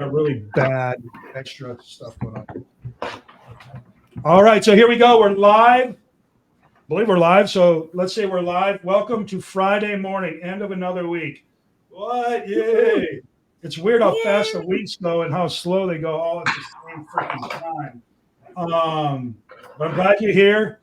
a really bad extra stuff going on. All right, so here we go. We're live. I believe we're live. So let's say we're live. Welcome to Friday morning, end of another week. What? Yay! It's weird how fast the weeks go and how slow they go all at the same freaking time. But I'm glad you're here.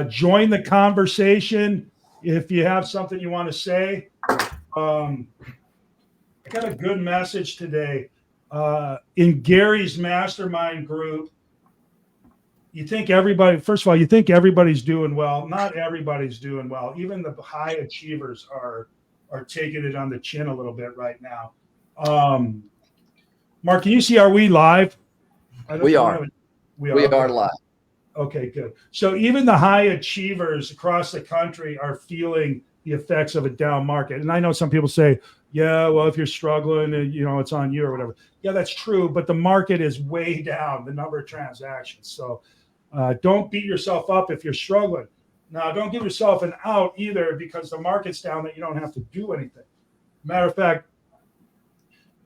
Join the conversation if you have something you want to say. I got a good message today. In Gary's mastermind group, you think everybody's doing well. Not everybody's doing well. Even the high achievers are taking it on the chin a little bit right now. Mark, can you see, are we live? We are live. Okay, good. So even the high achievers across the country are feeling the effects of a down market. And I know some people say, yeah, well, if you're struggling, it's on you or whatever. Yeah, that's true. But the market is way down, the number of transactions. So don't beat yourself up if you're struggling. Now, don't give yourself an out either because the market's down that you don't have to do anything. Matter of fact,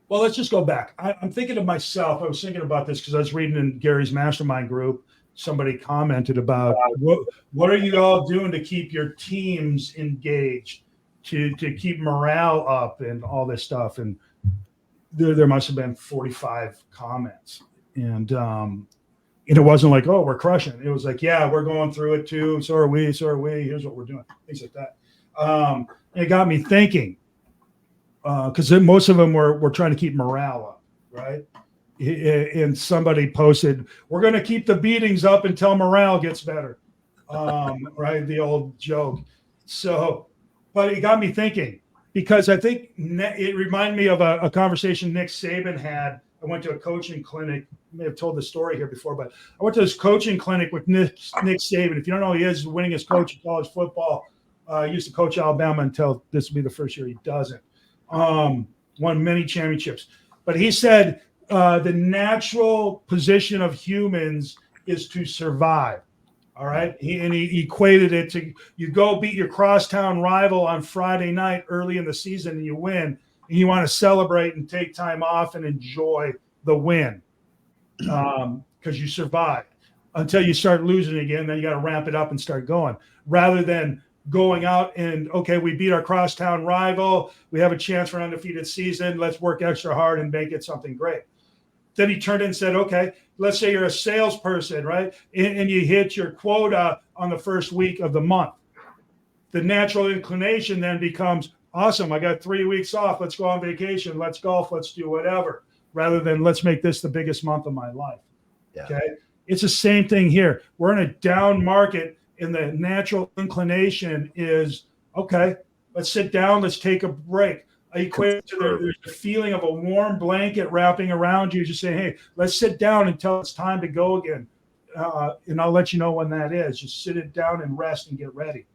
well, let's just go back. I'm thinking of myself. I was thinking about this because I was reading in Gary's mastermind group. Somebody commented about what are you all doing to keep your teams engaged, to keep morale up and all this stuff. And there must have been 45 comments. And it wasn't like, oh, we're crushing. It was like, yeah, we're going through it too. So are we. Here's what we're doing. Things like that. It got me thinking because most of them were trying to keep morale up, right? And somebody posted, we're going to keep the beatings up until morale gets better. Right? The old joke. So, but it got me thinking because I think it reminded me of a conversation Nick Saban had. I went to a coaching clinic. I may have told the story here before, but I went to this coaching clinic with Nick Saban. If you don't know who he is, he's the winningest coach in college football. He used to coach Alabama until this will be the first year he doesn't. Won many championships. But he said, the natural position of humans is to survive. All right. He equated it to you go beat your crosstown rival on Friday night early in the season and you win. And you want to celebrate and take time off and enjoy the win because you survived until you start losing again. Then you got to ramp it up and start going rather than going out and, okay, we beat our crosstown rival. We have a chance for an undefeated season. Let's work extra hard and make it something great. Then he turned and said, okay, let's say you're a salesperson, right? And you hit your quota on the first week of the month. The natural inclination then becomes, awesome, I got 3 weeks off. Let's go on vacation. Let's golf. Let's do whatever. Rather than let's make this the biggest month of my life. Yeah. Okay. It's the same thing here. We're in a down market and the natural inclination is, okay, let's sit down. Let's take a break. I equate it to there's a feeling of a warm blanket wrapping around you, just saying, hey, let's sit down until it's time to go again. And I'll let you know when that is. Just sit it down and rest and get ready.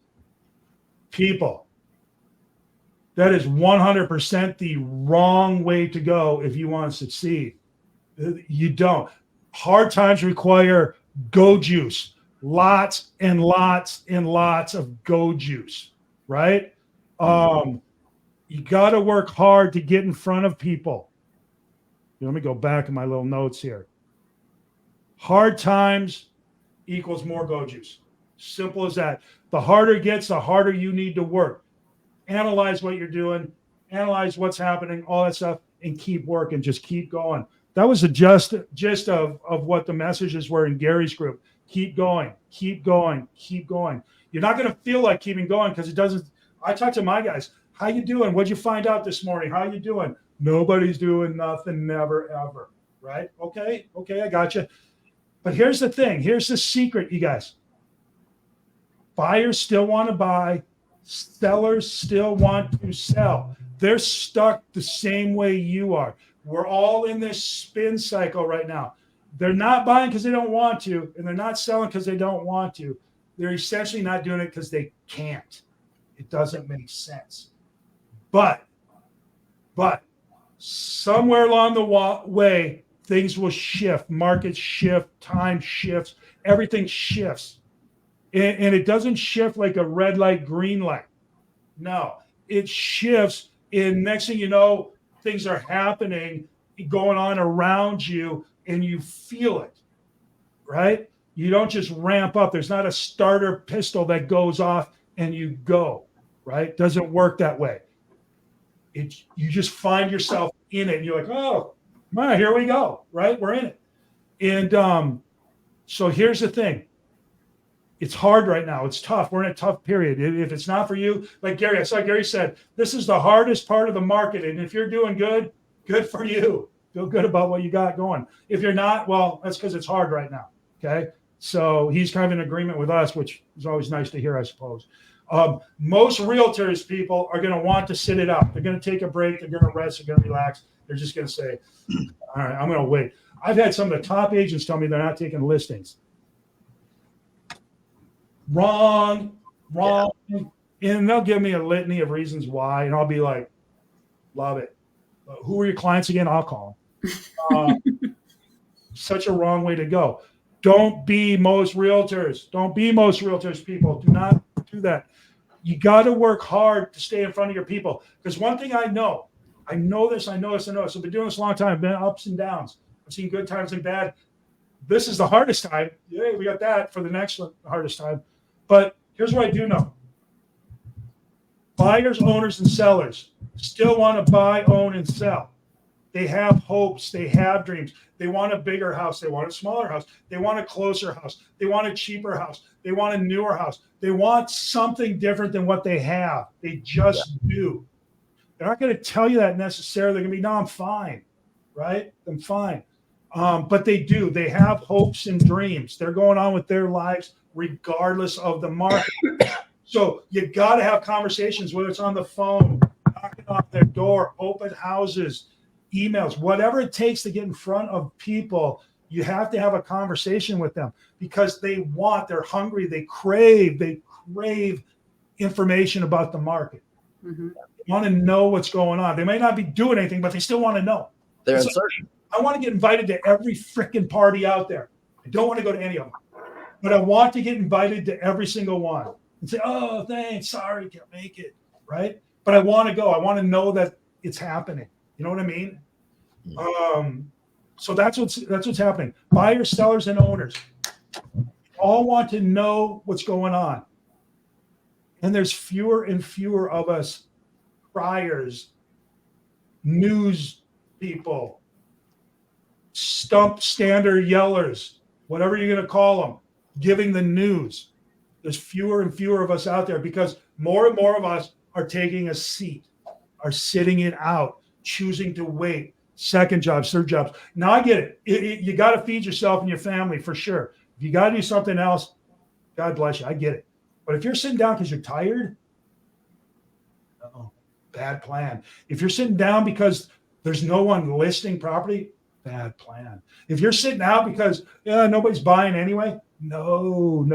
People, that is 100% the wrong way to go if you want to succeed. You don't. Hard times require go juice. Lots and lots and lots of go juice, right? You got to work hard to get in front of people. Let me go back in my little notes here. Hard times equals more go juice. Simple as that. The harder it gets, the harder you need to work. Analyze what you're doing, analyze what's happening, all that stuff, and keep working. Just keep going. That was the gist of what the messages were in Gary's group. Keep going, keep going, keep going. You're not going to feel like keeping going because it doesn't. I talk to my guys. How you doing? What'd you find out this morning? How you doing? Nobody's doing nothing, never, ever. Right? Okay, I got you. But here's the thing. Here's the secret, you guys. Buyers still want to buy. Sellers still want to sell. They're stuck the same way you are. We're all in this spin cycle right now. They're not buying because they don't want to, and they're not selling because they don't want to. They're essentially not doing it because they can't. It doesn't make sense. But somewhere along the way, things will shift. Markets shift, time shifts, everything shifts. And it doesn't shift like a red light, green light. No, it shifts. And next thing you know, things are happening going on around you and you feel it, right? You don't just ramp up. There's not a starter pistol that goes off and you go, right? Doesn't work that way. You just find yourself in it and you're like, oh, man, here we go, right? We're in it. And so here's the thing. It's hard right now. It's tough. We're in a tough period. If it's not for you, like Gary, I saw Gary said, this is the hardest part of the market. And if you're doing good, good for you. Feel good about what you got going. If you're not, well, that's because it's hard right now. Okay. So he's kind of in agreement with us, which is always nice to hear, I suppose. Most realtors, people, are going to want to sit it out. They're going to take a break. They're going to rest. They're going to relax. They're just going to say, all right, I'm going to wait. I've had some of the top agents tell me they're not taking listings. Wrong. And they'll give me a litany of reasons why. And I'll be like, love it. Who are your clients again? I'll call them. Such a wrong way to go. Don't be most realtors. Don't be most realtors, people. Do not do that. You got to work hard to stay in front of your people. Because one thing I know this. I've been doing this a long time. I've been ups and downs. I've seen good times and bad. This is the hardest time. Yeah, we got that for the next one, the hardest time. But here's what I do know. Buyers, owners, and sellers still want to buy, own, and sell. They have hopes. They have dreams. They want a bigger house. They want a smaller house. They want a closer house. They want a cheaper house. They want a newer house. They want something different than what they have. They just do. They're not going to tell you that necessarily. They're going to be, no, I'm fine, right? I'm fine. But they do. They have hopes and dreams. They're going on with their lives regardless of the market. So you got to have conversations, whether it's on the phone, knocking on their door, open houses, emails, whatever it takes to get in front of people. You have to have a conversation with them because they're hungry, they crave information about the market. Mm-hmm. They want to know what's going on. They may not be doing anything, but they still want to know. They're uncertain. I want to get invited to every freaking party out there. I don't want to go to any of them, but I want to get invited to every single one and say, oh, thanks, sorry, can't make it, right? But I want to go. I want to know that it's happening. You know what I mean? So that's what's happening. Buyers, sellers, and owners all want to know what's going on. And there's fewer and fewer of us criers, news people, stump standard yellers, whatever you're going to call them, giving the news. There's fewer and fewer of us out there because more and more of us are taking a seat, are sitting it out, choosing to wait, second jobs, third jobs. Now I get it. You got to feed yourself and your family for sure. If you got to do something else, God bless you. I get it. But if you're sitting down because you're tired, bad plan. If you're sitting down because there's no one listing property, bad plan. If you're sitting out because nobody's buying anyway, no.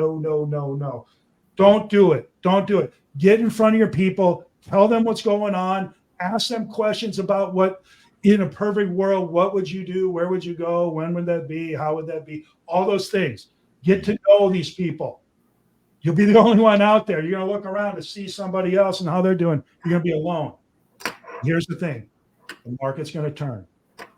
Don't do it. Don't do it. Get in front of your people. Tell them what's going on. Ask them questions about what, in a perfect world, what would you do? Where would you go? When would that be? How would that be? All those things. Get to know these people. You'll be the only one out there. You're going to look around to see somebody else and how they're doing. You're going to be alone. Here's the thing. The market's going to turn.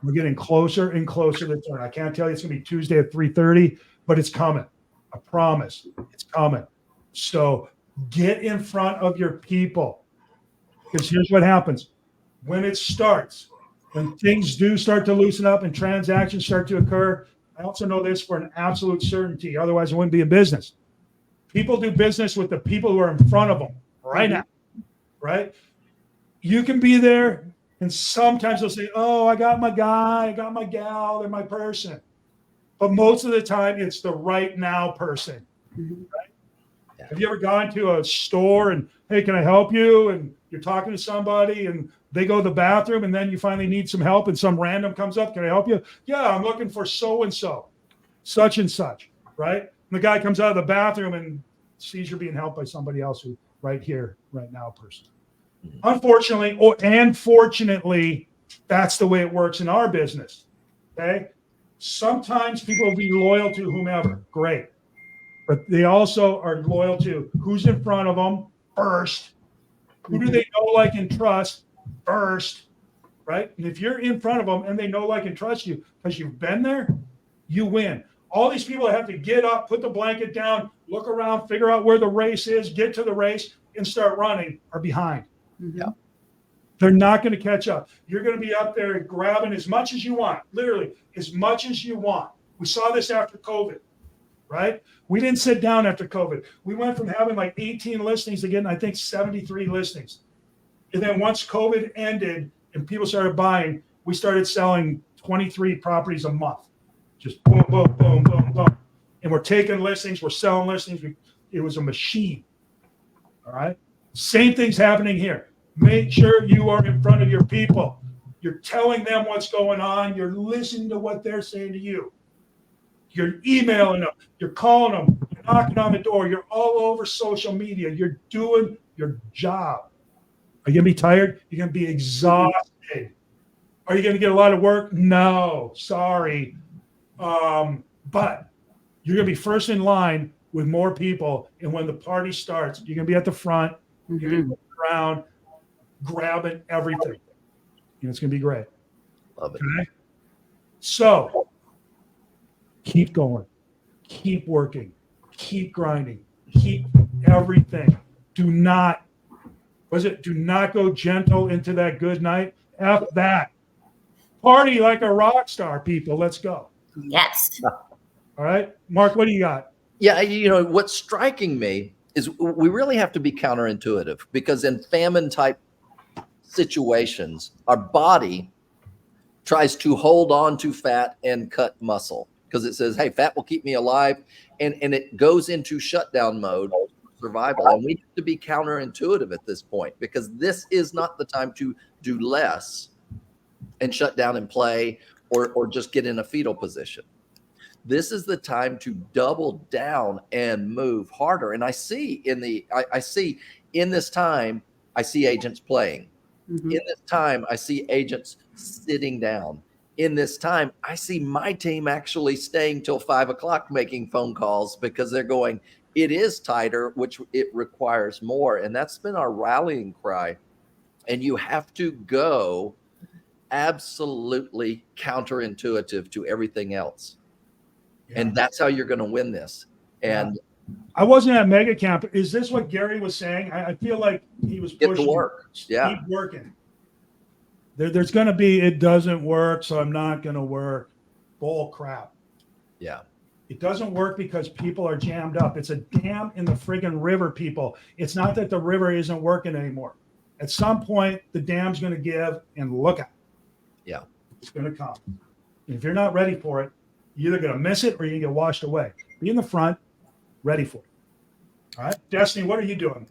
We're getting closer and closer to turn. I can't tell you it's going to be Tuesday at 3:30, but it's coming. I promise. It's coming. So get in front of your people. Because here's what happens. When it starts, when things do start to loosen up and transactions start to occur, I also know this for an absolute certainty. Otherwise, it wouldn't be a business. People do business with the people who are in front of them right now, right? You can be there, and sometimes they'll say, oh, I got my guy, I got my gal, they're my person. But most of the time, it's the right now person, right? Yeah. Have you ever gone to a store and, hey, can I help you? And you're talking to somebody, and they go to the bathroom, and then you finally need some help, and some random comes up, can I help you? Yeah, I'm looking for so-and-so, such and such, right? And the guy comes out of the bathroom and sees you're being helped by somebody else who right here, right now person. Unfortunately, and fortunately, that's the way it works in our business. Okay. Sometimes people will be loyal to whomever. Great. But they also are loyal to who's in front of them first. Who do they know, like, and trust first? right? And if you're in front of them and they know, like, and trust you because you've been there, you win. All these people that have to get up, put the blanket down, look around, figure out where the race is, get to the race, and start running are behind. Yeah. They're not going to catch up. You're going to be up there grabbing as much as you want, literally as much as you want. We saw this after COVID, right? We didn't sit down after COVID. We went from having like 18 listings to getting, I think, 73 listings. And then once COVID ended and people started buying, we started selling 23 properties a month. Just boom, boom, boom, boom, boom. And we're taking listings, we're selling listings. It was a machine. All right. Same thing's happening here. Make sure you are in front of your people. You're telling them what's going on. You're listening to what they're saying to you. You're emailing them. You're calling them. You're knocking on the door. You're all over social media. You're doing your job. Are you going to be tired? You're going to be exhausted. Are you going to get a lot of work? No, sorry. But you're going to be first in line with more people. And when the party starts, you're going to be at the front. You're going to be around, grabbing everything. And it's going to be great. Love it. Okay? So keep going. Keep working. Keep grinding. Keep everything. Do not go gentle into that good night. F that. Party like a rock star, people. Let's go. Yes. All right. Mark, what do you got? Yeah, what's striking me is we really have to be counterintuitive, because in famine type situations, our body tries to hold on to fat and cut muscle because it says, hey, fat will keep me alive. And it goes into shutdown mode, survival. And we have to be counterintuitive at this point, because this is not the time to do less and shut down and play or just get in a fetal position. This is the time to double down and move harder. And I see in this time, I see agents playing. Mm-hmm. In this time, I see agents sitting down. In this time, I see my team actually staying till 5 o'clock making phone calls, because they're going, it is tighter, which it requires more. And that's been our rallying cry. And you have to go absolutely counterintuitive to everything else. Yeah. And that's how you're going to win this. And I wasn't at Mega Camp. Is this what Gary was saying? I feel like he was pushing. Get to work. Yeah. Keep working. There's going to be, it doesn't work, so I'm not going to work. Bull crap. Yeah. It doesn't work because people are jammed up. It's a dam in the friggin' river, people. It's not that the river isn't working anymore. At some point, the dam's going to give, and look out. Yeah. It's going to come. And if you're not ready for it, you're either going to miss it or you're going to get washed away. Be in the front, ready for it. All right. Destiny, what are you doing?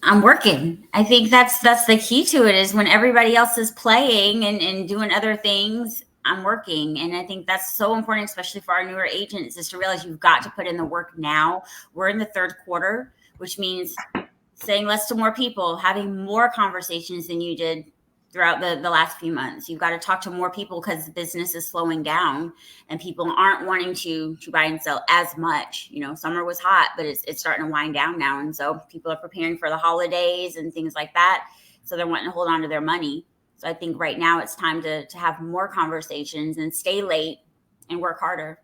I'm working. I think that's the key to it, is when everybody else is playing and doing other things, I'm working. And I think that's so important, especially for our newer agents, is to realize you've got to put in the work now. We're in the third quarter, which means saying less to more people, having more conversations than you did throughout the last few months. You've got to talk to more people because business is slowing down and people aren't wanting to buy and sell as much. Summer was hot, but it's starting to wind down now. And so people are preparing for the holidays and things like that. So they're wanting to hold on to their money. So I think right now it's time to have more conversations and stay late and work harder.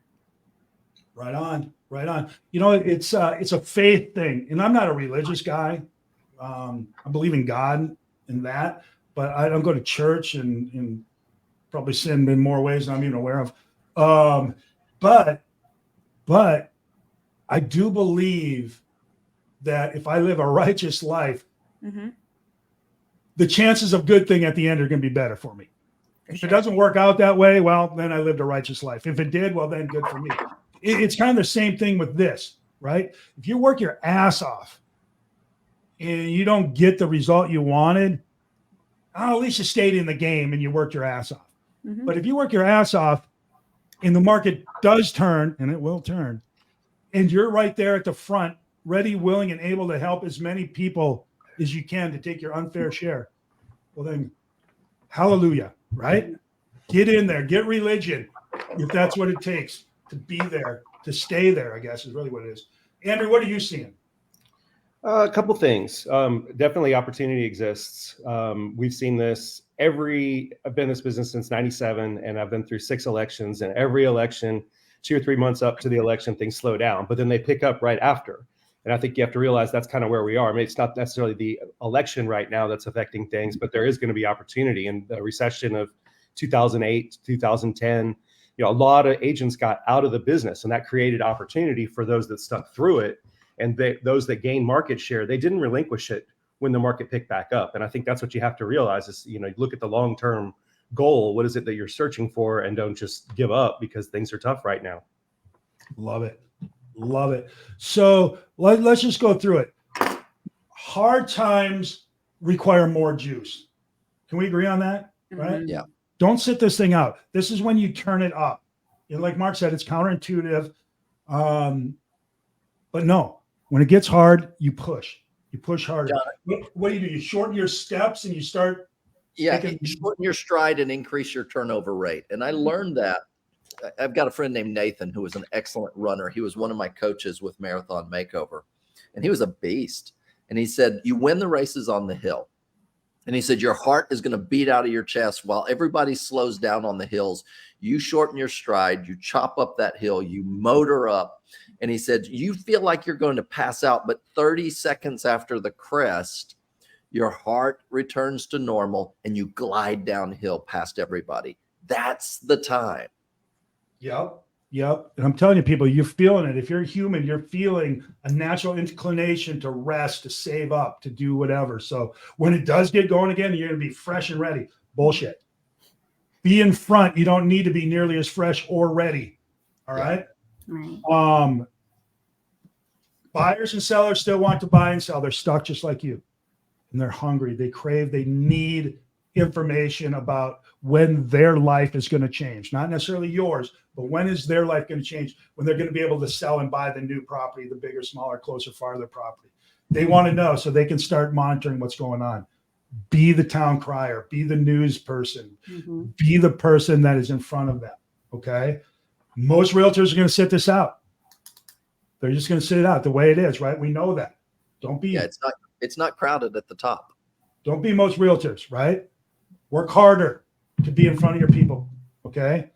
Right on. It's a faith thing. And I'm not a religious guy. I believe in God and that. But I don't go to church and probably sin in more ways than I'm even aware of. But I do believe that if I live a righteous life, mm-hmm. the chances of good thing at the end are going to be better for me. If it doesn't work out that way, well, then I lived a righteous life. If it did, well, then good for me. It's kind of the same thing with this, right? If you work your ass off and you don't get the result you wanted, at least you stayed in the game and you worked your ass off. Mm-hmm. But if you work your ass off and the market does turn, and it will turn, and you're right there at the front, ready, willing, and able to help as many people as you can to take your unfair share, well then, hallelujah, right? Get in there, get religion, if that's what it takes to be there, to stay there, I guess is really what it is. Andrew, what are you seeing? A couple things. Definitely opportunity exists. We've seen this I've been in this business since 97, and I've been through 6 elections, and every election, 2 or 3 months up to the election, things slow down, but then they pick up right after. And I think you have to realize that's kind of where we are. I mean, it's not necessarily the election right now that's affecting things, but there is going to be opportunity. In the recession of 2008, 2010, a lot of agents got out of the business, and that created opportunity for those that stuck through it. And those that gained market share, they didn't relinquish it when the market picked back up. And I think that's what you have to realize is, look at the long-term goal. What is it that you're searching for? And don't just give up because things are tough right now. Love it. Love it. So let's just go through it. Hard times require more juice. Can we agree on that? Right? Yeah. Don't sit this thing out. This is when you turn it up. And like Mark said, it's counterintuitive. But no, when it gets hard, you push. You push harder. What do? You shorten your steps and you start. Yeah, shorten your stride and increase your turnover rate. And I learned that. I've got a friend named Nathan who was an excellent runner. He was one of my coaches with Marathon Makeover, and he was a beast. And he said, you win the races on the hill. And he said, your heart is going to beat out of your chest while everybody slows down on the hills. You shorten your stride, you chop up that hill, you motor up. And he said, you feel like you're going to pass out, but 30 seconds after the crest, your heart returns to normal and you glide downhill past everybody. That's the time. Yep. And I'm telling you, people, you're feeling it. If you're human, you're feeling a natural inclination to rest, to save up, to do whatever. So when it does get going again, you're going to be fresh and ready. Bullshit. Be in front. You don't need to be nearly as fresh or ready. All right. Right. Buyers and sellers still want to buy and sell. They're stuck just like you. And they're hungry. They crave, they need information about when their life is going to change. Not necessarily yours, but when is their life going to change? When they're going to be able to sell and buy the new property, the bigger, smaller, closer, farther property. They want to know so they can start monitoring what's going on. Be the town crier. Be the news person. Mm-hmm. Be the person that is in front of them. Okay? Most realtors are going to sit this out. They're just going to sit it out the way it is, right? We know that. Don't be. Yeah, it's not crowded at the top. Don't be most realtors, right? Work harder to be in front of your people, okay?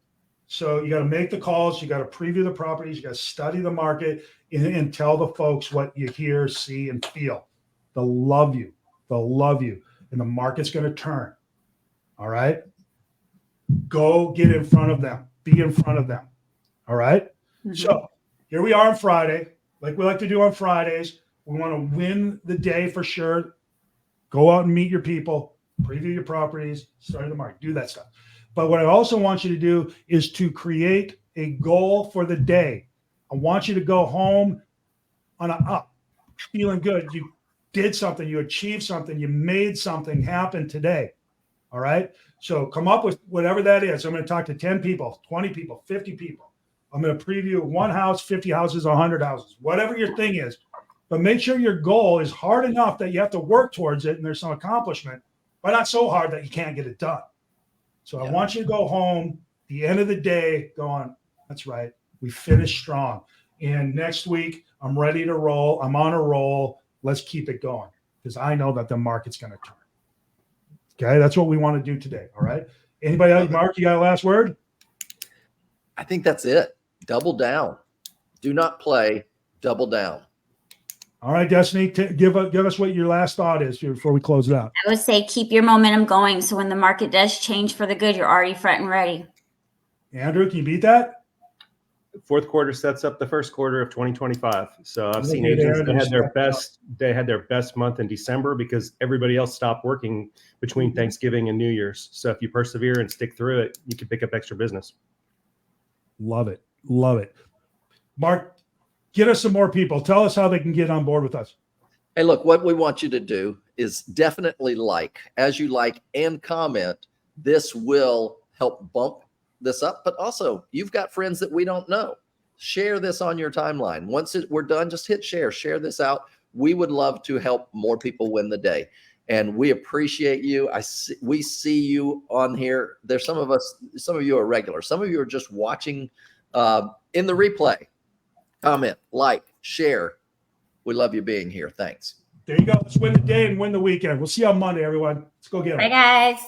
So you got to make the calls. You got to preview the properties. You got to study the market and tell the folks what you hear, see, and feel. They'll love you. They'll love you. And the market's going to turn, all right? Go get in front of them. Be in front of them, all right? Mm-hmm. So here we are on Friday. Like we like to do on Fridays. We want to win the day for sure. Go out and meet your people. Preview your properties, study the market, do that stuff. But what I also want you to do is to create a goal for the day. I want you to go home on an up, feeling good. You did something, you achieved something, you made something happen today. All right. So come up with whatever that is. I'm going to talk to 10 people, 20 people, 50 people. I'm going to preview one house, 50 houses, 100 houses, whatever your thing is. But make sure your goal is hard enough that you have to work towards it and there's some accomplishment. But not so hard that you can't get it done. So I want you to go home the end of the day going, that's right. We finished strong. And next week, I'm ready to roll. I'm on a roll. Let's keep it going because I know that the market's going to turn. Okay. That's what we want to do today. All right. Anybody else? Mark, you got a last word? I think that's it. Double down. Do not play. Double down. All right, Destiny, give us what your last thought is before we close it out. I would say keep your momentum going. So when the market does change for the good, you're already front and ready. Andrew, can you beat that? Fourth quarter sets up the first quarter of 2025. So I've seen agents that had their best month in December because everybody else stopped working between Thanksgiving and New Year's. So if you persevere and stick through it, you can pick up extra business. Love it. Love it. Mark, get us some more people. Tell us how they can get on board with us. Hey, look, what we want you to do is definitely as you like and comment. This will help bump this up, but also you've got friends that we don't know. Share this on your timeline. Once we're done, just hit share this out. We would love to help more people win the day. And we appreciate you. We see you on here. There's some of you are regular. Some of you are just watching in the replay. Comment, share. We love you being here. Thanks. There you go. Let's win the day and win the weekend. We'll see you on Monday, everyone. Let's go get it. Bye, guys.